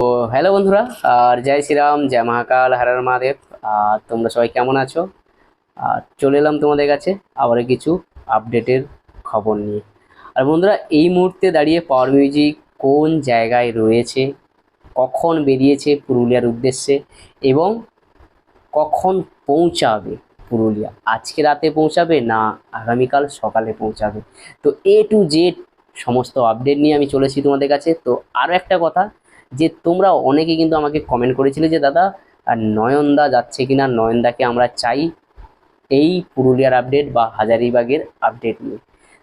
তো হ্যালো বন্ধুরা, আর জয় শ্রীরাম, জয় মহাকাল, হর হর মহাদেব। আর তোমরা সবাই কেমন আছো? আর চলে এলাম তোমাদের কাছে আবারও কিছু আপডেটের খবর নিয়ে। আর বন্ধুরা, এই মুহূর্তে দাঁড়িয়ে পাওয়ার মিউজিক কোন জায়গায় রয়েছে, কখন বেরিয়েছে পুরুলিয়ার উদ্দেশ্যে এবং কখন পৌঁছাবে পুরুলিয়া, আজকে রাতে পৌঁছাবে না আগামীকাল সকালে পৌঁছাবে, তো A to Z সমস্ত আপডেট নিয়ে আমি চলেছি তোমাদের কাছে। তো আরও একটা কথা, যে তোমরা অনেকে কিন্তু আমাকে কমেন্ট করেছিলে যে দাদা নয়নদা যাচ্ছে কিনা, নয়নদাকে আমরা চাই এই পুরুলিয়ার আপডেট বা হাজারিবাগের আপডেট নিয়ে।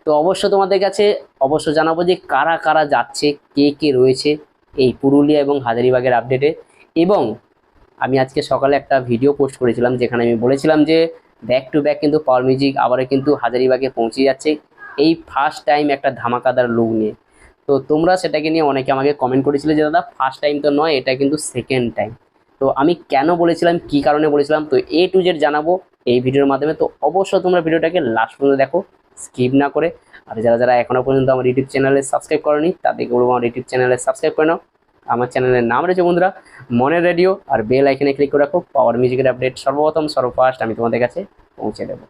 তো অবশ্য তোমাদের কাছে অবশ্য জানাবো যে কারা কারা যাচ্ছে, কে কে রয়েছে এই পুরুলিয়া এবং হাজারিবাগের আপডেটে। এবং আমি আজকে সকালে একটা ভিডিও পোস্ট করেছিলাম যেখানে আমি বলেছিলাম যে ব্যাক টু ব্যাক কিন্তু পাওয়ার মিউজিক আবারও কিন্তু হাজারিবাগে পৌঁছে যাচ্ছে, এই ফার্স্ট টাইম একটা ধামাকাদার লুক নিয়ে। তো তোমরা সেটাকে নিয়ে অনেকে আমাকে কমেন্ট করেছিলে যে দাদা ফার্স্ট টাইম তো নয়, এটা কিন্তু সেকেন্ড টাইম। তো আমি কেন বলেছিলাম, কি কারণে বলেছিলাম, তো A to Z জানাবো এই ভিডিওর মাধ্যমে। তো অবশ্যই তোমরা ভিডিওটাকে লাস্ট পর্যন্ত দেখো, স্কিপ না করে। আর যারা যারা এখনও পর্যন্ত আমার ইউটিউব চ্যানেলে সাবস্ক্রাইব করনি তাদেরকে বলবো আমার ইউটিউব চ্যানেলে সাবস্ক্রাইব করে নাও। আমার চ্যানেলের নাম রয়েছে বন্ধুরা মনের রেডিও, আর বেল আইকনে ক্লিক করে রাখো, পাওয়ার মিউজিকের আপডেট সর্বপ্রথম সর্বফার্স্ট আমি তোমাদের কাছে পৌঁছে দেবো।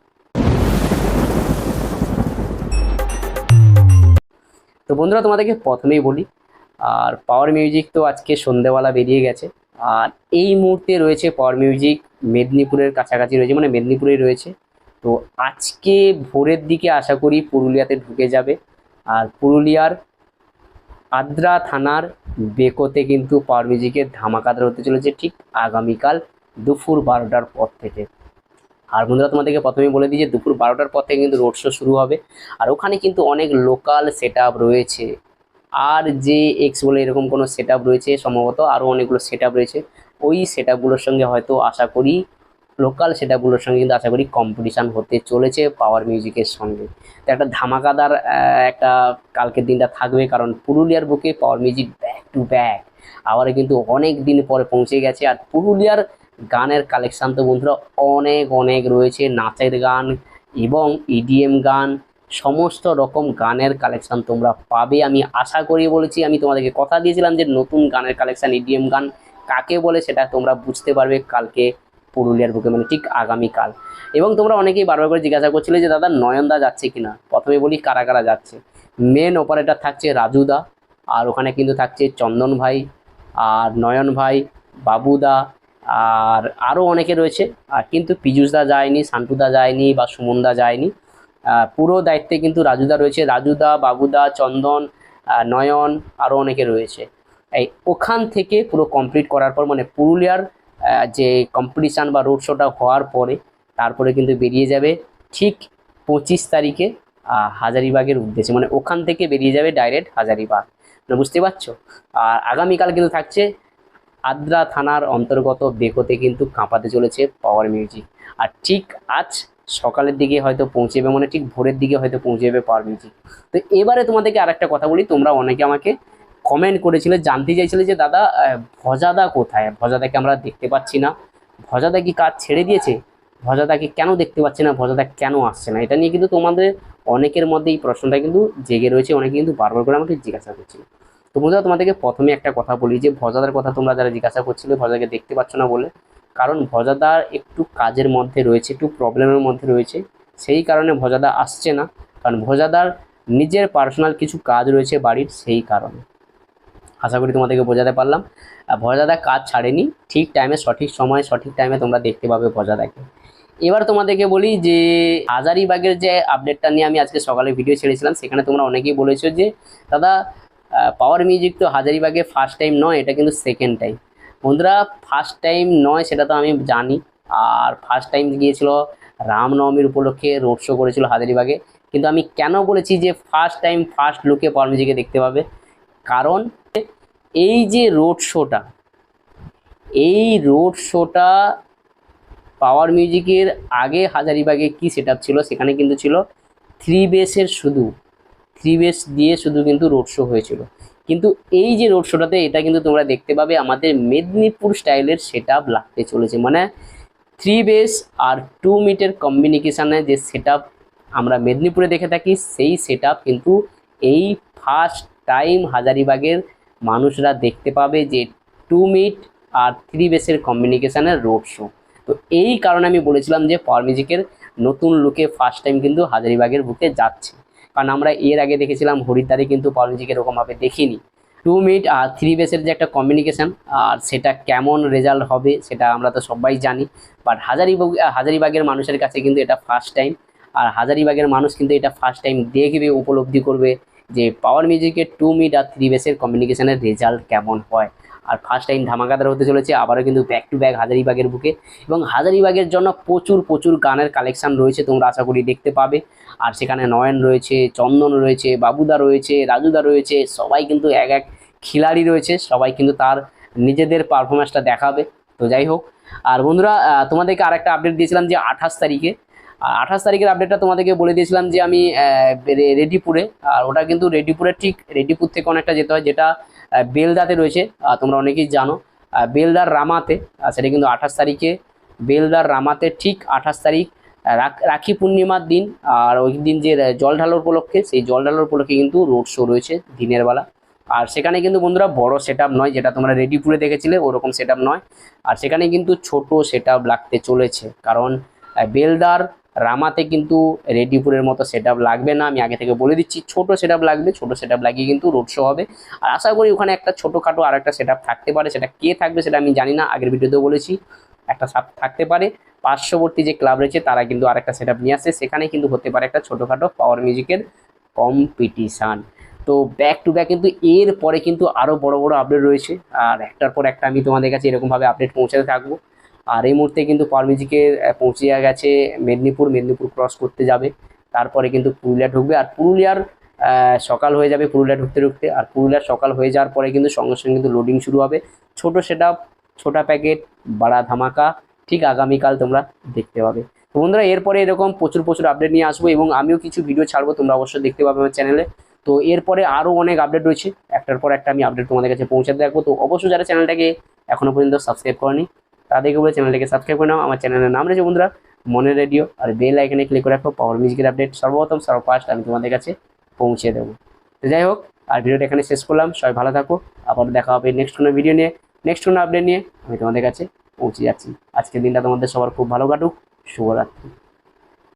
তো বন্ধুরা, তোমাদেরকে প্রথমেই বলি, আর পাওয়ার মিউজিক তো আজকে সন্ধেবেলা বেরিয়ে গেছে। আর এই মুহূর্তে রয়েছে পাওয়ার মিউজিক মেদিনীপুরের কাছাকাছি রয়েছে, মানে মেদিনীপুরেই রয়েছে। তো আজকে ভোরের দিকে আশা করি পুরুলিয়াতে ঢুকে যাবে। আর পুরুলিয়ার আদ্রা থানার বেকোতে কিন্তু পাওয়ার মিউজিকের ধামাকাদার হতে চলেছে ঠিক আগামীকাল দুপুর 12টার পর থেকে। আর বন্ধুরা, তোমাদেরকে প্রথমেই বলে দিই যে দুপুর 12টার পর থেকে কিন্তু রোড শো শুরু হবে। আর ওখানে কিন্তু অনেক লোকাল সেট রয়েছে, আর যে এক্স বলে এরকম কোনো সেট রয়েছে, সম্ভবত আরও অনেকগুলো সেট রয়েছে। ওই সেট সঙ্গে হয়তো আশা করি লোকাল সেট সঙ্গে কিন্তু আশা করি কম্পিটিশান হতে চলেছে পাওয়ার মিউজিকের সঙ্গে। তো একটা ধামাকাদার একটা কালকের দিনটা থাকবে, কারণ পুরুলিয়ার বুকে power music back to back আবার কিন্তু অনেক দিন পরে পৌঁছে গেছে। আর পুরুলিয়ার গানের কালেকশান তো বন্ধুরা অনেক অনেক রয়েছে, নাচের গান এবং EDM গান, সমস্ত রকম গানের কালেকশান তোমরা পাবে আমি আশা করি। বলেছি, আমি তোমাদেরকে কথা দিয়েছিলাম যে নতুন গানের কালেকশান EDM গান কাকে বলে সেটা তোমরা বুঝতে পারবে কালকে পুরুলিয়ার বুকে, মানে ঠিক আগামীকাল। এবং তোমরা অনেকেই বারবার করে জিজ্ঞাসা করছিলে যে দাদা নয়নদা যাচ্ছে কিনা। প্রথমে বলি কারা কারা যাচ্ছে। মেন অপারেটর থাকছে রাজুদা, আর ওখানে কিন্তু থাকছে চন্দন ভাই, আর নয়ন ভাই, বাবুদা, আর আরও অনেকে রয়েছে। আর কিন্তু পীযূষদা যায়নি, শান্তুদা যায়নি বা সুমনদা যায়নি। পুরো দায়িত্বে কিন্তু রাজুদা রয়েছে, রাজুদা, বাবুদা, চন্দন, নয়ন, আরও অনেকে রয়েছে। এই ওখান থেকে পুরো কমপ্লিট করার পর, মানে পুরুলিয়ার যে কম্পিটিশান বা রোড শোটা হওয়ার পরে তারপরে কিন্তু বেরিয়ে যাবে ঠিক 25 তারিখে হাজারিবাগের উদ্দেশ্যে, মানে ওখান থেকে বেরিয়ে যাবে ডাইরেক্ট হাজারিবাগ, মানে বুঝতে পারছো। আর আগামীকাল কিন্তু থাকছে আদ্রা থানার অন্তর্গত বেকোতে কিন্তু কাঁপাতে চলেছে পাওয়ার মিউজিক। আর ঠিক আজ সকালের দিকে হয়তো পৌঁছেবে, মানে ঠিক ভোরের দিকে হয়তো পৌঁছে যাবে পাওয়ার মিউজিক। তো এবারে তোমাদেরকে আর একটা কথা বলি, তোমরা অনেকে আমাকে কমেন্ট করেছিলে, জানতে চাইছিলে যে দাদা ভজাদা কোথায়, ভজাদাকে আমরা দেখতে পাচ্ছি না, ভজাদা কি কাজ ছেড়ে দিয়েছে, ভজাদাকে কেন দেখতে পাচ্ছি না, ভজাদা কেন আসছে না। এটা নিয়ে কিন্তু তোমাদের অনেকের মধ্যে এই প্রশ্নটা কিন্তু জেগে রয়েছে, অনেকে কিন্তু বারবার করে আমাকে জিজ্ঞাসা করছিল। তো বন্ধুরা, তোমাদেরকে প্রথমে একটা কথা বলি যে ভজাদার কথা তোমরা যারা জিজ্ঞাসা করছিলে ভজাদাকে দেখতে পাচ্ছ না বলে, কারণ ভজাদার একটু কাজের মধ্যে রয়েছে, একটু প্রবলেমের মধ্যে রয়েছে, সেই কারণে ভজাদা আসছে না। কারণ ভজাদার নিজের পার্সোনাল কিছু কাজ রয়েছে বাড়ির, সেই কারণে। আশা করি তোমাদেরকে বোঝাতে পারলাম। ভজাদা কাজ ছাড়েনি, ঠিক টাইমে সঠিক সময় সঠিক টাইমে তোমরা দেখতে পাবে ভজাদাকে। এবার তোমাদেরকে বলি যে হাজারিবাগের যে আপডেটটা নিয়ে আমি আজকে সকালে ভিডিও ছেড়েছিলাম, সেখানে তোমরা অনেকেই বলেছো যে দাদা পাওয়ার মিউজিক তো হাজারিবাগে ফার্স্ট টাইম নয়, এটা কিন্তু সেকেন্ড টাইম। বন্ধুরা, ফার্স্ট টাইম নয় সেটা তো আমি জানি। আর ফার্স্ট টাইম গিয়েছিল রামনবমীর উপলক্ষে রোড শো করেছিল হাজারিবাগে। কিন্তু আমি কেন বলেছি যে ফার্স্ট টাইম ফার্স্ট লুকে পাওয়ার মিউজিকে দেখতে পাবে, কারণ এই যে রোড শোটা, এই রোড শোটা পাওয়ার মিউজিকের আগে হাজারিবাগে কি সেট ছিল, সেখানে কিন্তু ছিল 3 বেসের, শুধু 3 বেস দিয়ে শুধু কিন্তু রোড শো হয়েছিল। কিন্তু এই যে রোড শোটাতে এটা কিন্তু তোমরা দেখতে পাবে আমাদের মেদিনীপুর স্টাইলের সেট লাগতে চলেছে, মানে 3 বেস আর 2 মিটার কমিউনিকেশানে যে সেট আমরা মেদিনীপুরে দেখে থাকি, সেই সেট কিন্তু এই ফার্স্ট টাইম হাজারিবাগের মানুষরা দেখতে পাবে। যে টু মিড আর থ্রি বেসের কমিউনিকেশানের রোড শো। তো এই কারণে আমি বলেছিলাম যে পাওয়ার মিউজিকের নতুন লুকে ফার্স্ট টাইম কিন্তু হাজারিবাগের বুকে যাচ্ছে, কারণ আমরা এর আগে দেখেছিলাম হরিদ্বারে কিন্তু পাওয়ার মিউজিক এরকমভাবে দেখিনি। টু মিড আর থ্রি বেসের যে একটা কমিউনিকেশান, আর সেটা কেমন রেজাল্ট হবে সেটা আমরা তো সবাই জানি, বাট হাজারিবাগের মানুষের কাছে কিন্তু এটা ফার্স্ট টাইম। আর হাজারিবাগের মানুষ কিন্তু এটা ফার্স্ট টাইম দেখবে, উপলব্ধি করবে যে পাওয়ার মিউজিকের টু মিড আর থ্রি বেসের কমিউনিকেশানের রেজাল্ট কেমন হয়। আর ফার্স্ট টাইম ধামাকাদার হতে চলেছে, আবারও কিন্তু ব্যাক টু ব্যাক হাজারিবাগের বুকে, এবং হাজারিবাগের জন্য প্রচুর প্রচুর গানের কালেকশান রয়েছে, তোমরা আশা করি দেখতে পাবে। আর সেখানে নয়ন রয়েছে, চন্দন রয়েছে, বাবুদা রয়েছে, রাজুদা রয়েছে, সবাই কিন্তু এক এক খিলাড়ি রয়েছে, সবাই কিন্তু তার নিজেদের পারফরমেন্সটা দেখাবে। তো যাই হোক, আর বন্ধুরা তোমাদেরকে আরেকটা আপডেট দিয়েছিলাম যে 28 তারিখে, আর 28 তারিখের আপডেটটা তোমাদেরকে বলে দিয়েছিলাম যে আমি রেডিপুরে, আর ওটা কিন্তু রেডিপুরের ঠিক রেডিপুর থেকে অনেকটা যেতে হয়, যেটা বেলদাতে রয়েছে, তোমরা অনেকেই জানো বেলদার রামাতে। সেটা কিন্তু 28 তারিখে বেলদার রামাতে, ঠিক 28 তারিখ রাখি পূর্ণিমার দিন। আর ওই দিন যে জল ঢালার উপলক্ষে, সেই জল ঢালার উপলক্ষে কিন্তু রোড শো রয়েছে দিনের বেলা। আর সেখানে কিন্তু বন্ধুরা বড় সেট নয়, যেটা তোমরা রেডিপুরে দেখেছিলে ওরকম সেট নয়, আর সেখানে কিন্তু ছোট সেট লাগতে চলেছে, কারণ বেলদার রামাতে কিন্তু রেডিপুরের মতো সেট লাগবে না, আমি আগে থেকে বলে দিচ্ছি। ছোট সেট লাগবে, ছোট সেট লাগিয়ে কিন্তু রোড শো হবে। আর আশা করি ওখানে একটা ছোটোখাটো আর একটা সেট থাকতে পারে, সেটা কে থাকবে সেটা আমি জানি না, আগের ভিডিওতেও বলেছি একটা থাকতে পারে। পার্শ্ববর্তী যে ক্লাব রয়েছে তারা কিন্তু আরেকটা সেট নিয়ে আসে, সেখানে কিন্তু হতে পারে একটা ছোটোখাটো পাওয়ার মিউজিকের কম্পিটিশান। তো ব্যাক টু ব্যাক কিন্তু এর পরে কিন্তু আরও বড় বড় আপডেট রয়েছে, আর একটার পর একটা আমি তোমাদের কাছে এরকমভাবে আপডেট পৌঁছাতে থাকবো। আর এই মুহূর্তে কিন্তু পাওয়ার মিউজিকের পৌঁছে গেছে মেদিনীপুর ক্রস করতে যাবে, তারপরে কিন্তু পুরুলিয়া ঢুকবে। আর পুরুলিয়ার সকাল হয়ে যাবে পুরুলিয়া ঢুকতে ঢুকতে, আর পুরুলিয়ার সকাল হয়ে যাওয়ার পরে কিন্তু সঙ্গে সঙ্গে কিন্তু লোডিং শুরু হবে। ছোট সেট আপ, ছোটা প্যাকেট, বাড়া ধামাকা ঠিক আগামীকাল তোমরা দেখতে পাবে। তো বন্ধুরা এরপরে এরকম প্রচুর প্রচুর আপডেট নিয়ে আসবো, এবং আমিও কিছু ভিডিও ছাড়বো, তোমরা অবশ্যই দেখতে পাবে আমার চ্যানেলে। তো এরপরে আরও অনেক আপডেট রয়েছে, একটার পর একটা আমি আপডেট তোমাদের কাছে পৌঁছাতে থাকবো। তো অবশ্যই যারা চ্যানেলটাকে এখনও পর্যন্ত সাবস্ক্রাইব করেনি তাদেরকে বলে চ্যানেলটাকে সাবস্ক্রাইব করে নাও। আমার চ্যানেলের নাম রয়েছে বন্ধুরা মনের রেডিও, আর বেল আইকনে ক্লিক করে রাখো, পাওয়ার মিউজিকের আপডেট সর্বপ্রথম সর্বফার্স্ট আমি তোমাদের কাছে পৌঁছে দেবো। তো যাই হোক, আর ভিডিওটা এখানে শেষ করলাম, সবাই ভালো থাকো, আবার দেখা হবে নেক্সট কোনো ভিডিও নিয়ে, নেক্সট কোনো আপডেট নিয়ে আমি তোমাদের কাছে পৌঁছে যাচ্ছি। আজকের দিনটা তোমাদের সবার খুব ভালো কাটুক, শুভরাত্রি।